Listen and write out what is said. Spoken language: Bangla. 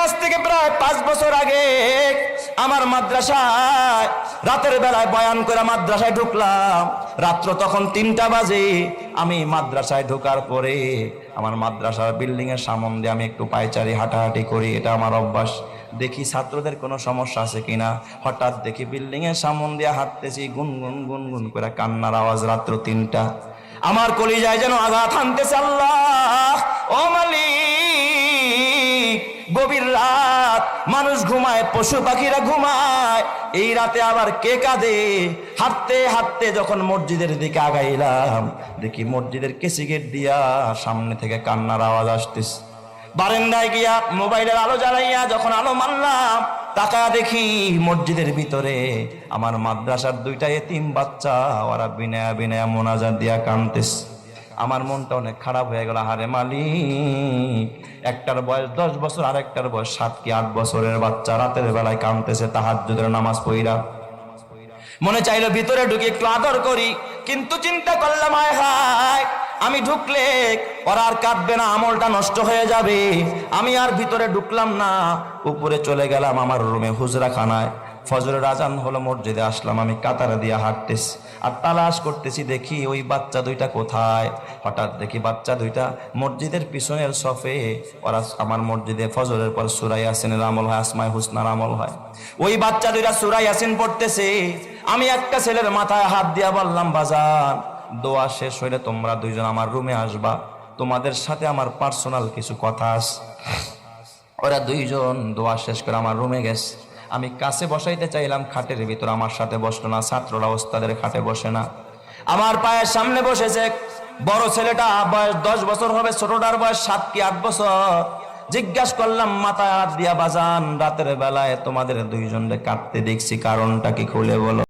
আজ থেকে প্রায় 5 বছর আগে আমার মাদ্রাসায় রাতের বেলায় বয়ান করে মাদ্রাসায় ঢুকলাম। রাত্র তখন 3টা বাজে। আমি মাদ্রাসায় ঢোকার পরে আমার মাদ্রাসার বিল্ডিং এর সামনে দিয়ে আমি একটু পায়চারি হাঁটাহাঁটি করি, এটা আমার অভ্যাস। দেখি ছাত্রদের কোনো সমস্যা আছে কিনা। হঠাৎ দেখি বিল্ডিং এর সামনে দিয়ে হাঁটতেছি, গুনগুন গুনগুন করে কান্নার আওয়াজ। রাত্র 3টা। আমার কলিজায় যেন আঘাত হানতেছে। আল্লাহ, ও মালিক, গভীর রাত, মানুষ ঘুমায়, পশু পাখিরা ঘুমায়, এই রাতে আবার কে কাঁদে? হাঁটতে হাঁটতে যখন মসজিদের দিকে আগাইলাম, দেখি মসজিদের কেসি গেট দিয়া সামনে থেকে কান্নার আওয়াজ আসতেছে। বারান্দায় গিয়া মোবাইলের আলো জ্বালাইয়া যখন আলো মারলাম, তাকা দেখি মসজিদের ভিতরে আমার মাদ্রাসার 2টা এতিম বাচ্চা, ওরা বিনয়া বিনয়া মোনাজাত দিয়া কাঁদতেছে। আমার মনটা অনেক খারাপ হয়ে গেল। হারে মালিক, একটার বয়স 10 বছর, আর একটার বয়স 7 কি 8 বছরের বাচ্চা রাতের বেলায় কাঁদতেছে তাহাজ্জুদের নামাজ পড়া। মনে চাইলো ভিতরে ঢুকে একটু আদর করি, কিন্তু চিন্তা করলাম হায় হায়, আমি ঢুকলে ওরা আর কাঁদবে না, আমলটা নষ্ট হয়ে যাবে। আমি আর ভিতরে ঢুকলাম না, উপরে চলে গেলাম আমার রুমে, হুজরাখানায়। ফজরের আজান হলো, মসজিদে আসলাম। আমি কাতারে দিয়া হাঁটতেছি আর তালাশ করতেছি, দেখি ওই বাচ্চা 2টা কোথায়। হঠাৎ দেখি বাচ্চা 2টা মসজিদের পিছনের সফে। ওরা আমার মসজিদে ফজরের পর সূরা ইয়াসিনের আমল হয়, আসমায়ে হুসনার আমল হয়। ওই বাচ্চা 2টা সূরা ইয়াসিন পড়তেছে। আমি একটা ছেলের মাথায় হাত দিয়া বললাম, বাজান, দোয়া শেষ হইলে তোমরা 2জন আমার রুমে আসবা, তোমাদের সাথে আমার পার্সোনাল কিছু কথা আছে। ওরা 2জন দোয়া শেষ করে আমার রুমে গেছে। আমি কাছে বসাইতে চাইলাম, খাটের ভিতর আমার সাথে বসলো না। ছাত্ররা ওস্তাদের খাটে বসে না, আমার পায়ের সামনে বসেছে। বড় ছেলেটা বয়স 10 বছর হবে, ছোটটার বয়স 7 কি 8 বছর। জিজ্ঞাসা করলাম মাথায় হাত দিয়া, বাজান, রাতের বেলায় তোমাদের 2জনকে কাঁদতে দেখছি, কারণটা কি খুলে বলো।